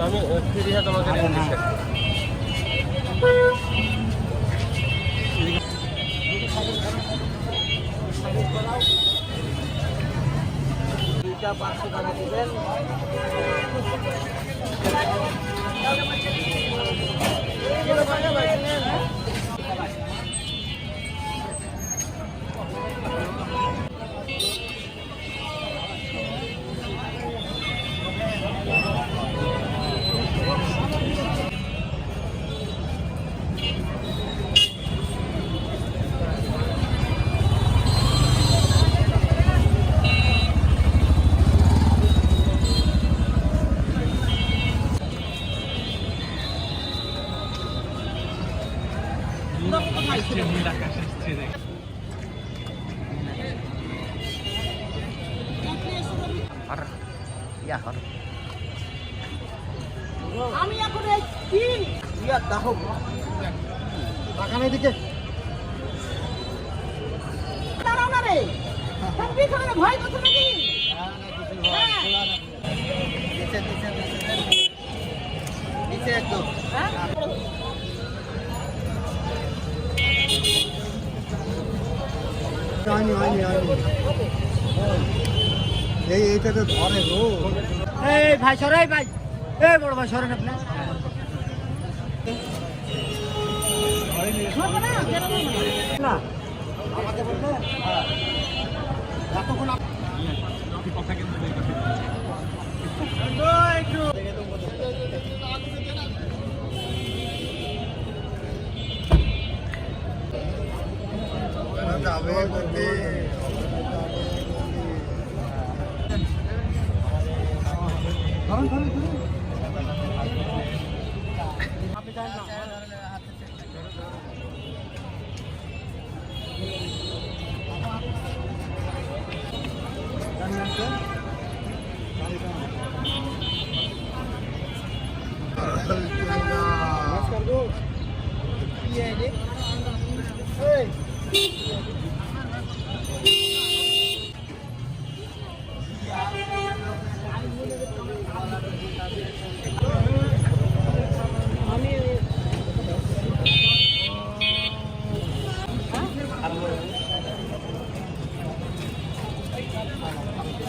আমি ফ্রি হাতে তোমাকে দুইটা 500 টাকা দিবেন। আমি এখন এই কি ইয়া দাও বাগানের দিকে দাঁড়াও না রে তুমি খানে ভয় করছ নাকি নিচে একদম এইটা তো ধরে গো এই ভাই সরাই ভাই এই বড় ভাই সরেন আপনি না আমাকে বলতে এতক্ষণ আপনি কথা কিন্তু যাবে করতে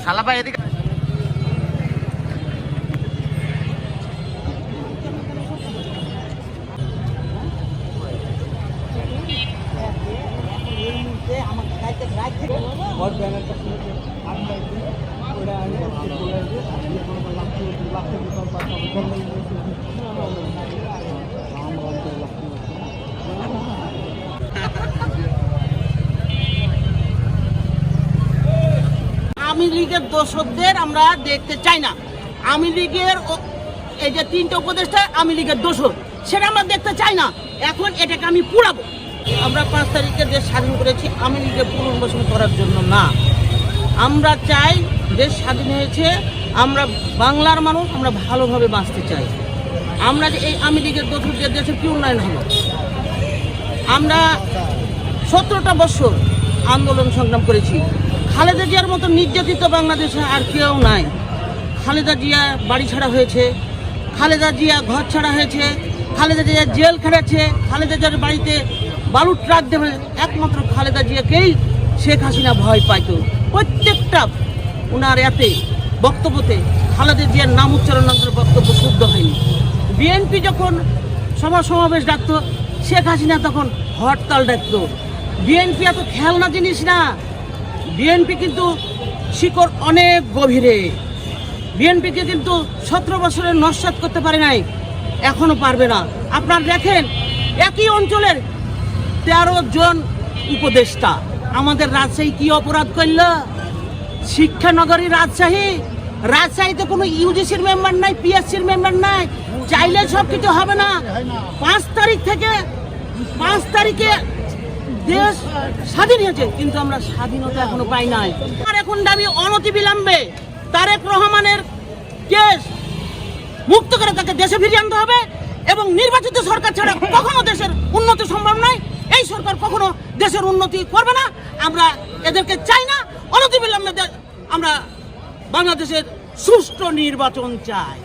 শালা ভাই এদিকে আওয়ামী লীগের দোষরদের আমরা দেখতে চাই না। আওয়ামী লীগের এই যে 3টে উপদেষ্টা আওয়ামী লীগের দোষর, সেটা আমরা দেখতে চাই না। এখন এটাকে আমি পুরাবো। আমরা 5 তারিখে দেশ স্বাধীন করেছি আওয়ামী লীগের পুনর্বাসন করার জন্য না। আমরা চাই দেশ স্বাধীন হয়েছে, আমরা বাংলার মানুষ, আমরা ভালোভাবে বাঁচতে চাই। আমরা যে এই আওয়ামী লীগের দোষরদের দেশের কি উন্নয়ন হলো? আমরা 17টা বছর আন্দোলন সংগ্রাম করেছি। খালেদা জিয়ার মতো নির্যাতিত বাংলাদেশে আর কেউ নাই। খালেদা জিয়া বাড়ি ছাড়া হয়েছে, খালেদা জিয়া ঘর ছাড়া হয়েছে, খালেদা জিয়া জেল খেটেছে, খালেদা জিয়ার বাড়িতে বালুর ট্রাক দেবে। একমাত্র খালেদা জিয়াকেই শেখ হাসিনা ভয় পাইত। প্রত্যেকটা ওনার এতে বক্তব্যতে খালেদা জিয়ার নাম উচ্চারণ করে বক্তব্য শুদ্ধ হয়নি। বিএনপি যখন সভা সমাবেশ ডাকত, শেখ হাসিনা তখন হরতাল ডাকত। বিএনপি এত খেলনা জিনিস না। বিএনপি কিন্তু শিকড় অনেক গভীরে। বিএনপিকে কিন্তু 17 বছরে নস্যাৎ করতে পারে নাই, এখনো পারবে না। আপনারা দেখেন একই অঞ্চলের 13 জন উপদেষ্টা। আমাদের রাজশাহী কি অপরাধ করল? শিক্ষানগরী রাজশাহীতে কোনো ইউজিসির মেম্বার নাই, পিএসসির মেম্বার নাই। চাইলে সব কিছু হবে না। 5 তারিখে দেশ স্বাধীন হয়েছে, কিন্তু আমরা স্বাধীনতা এখনো পাই নাই। আর এখন দাবি অনতিবিলম্বে তারেক রহমানের কেস মুক্ত করে তাকে দেশে ফিরিয়ে আনতে হবে এবং নির্বাচিত সরকার ছাড়া কখনো দেশের উন্নতি সম্ভব নয়। এই সরকার কখনো দেশের উন্নতি করবে না। আমরা এদেরকে চাই না। অনতিবিলম্বে আমরা বাংলাদেশের সুষ্ঠু নির্বাচন চাই।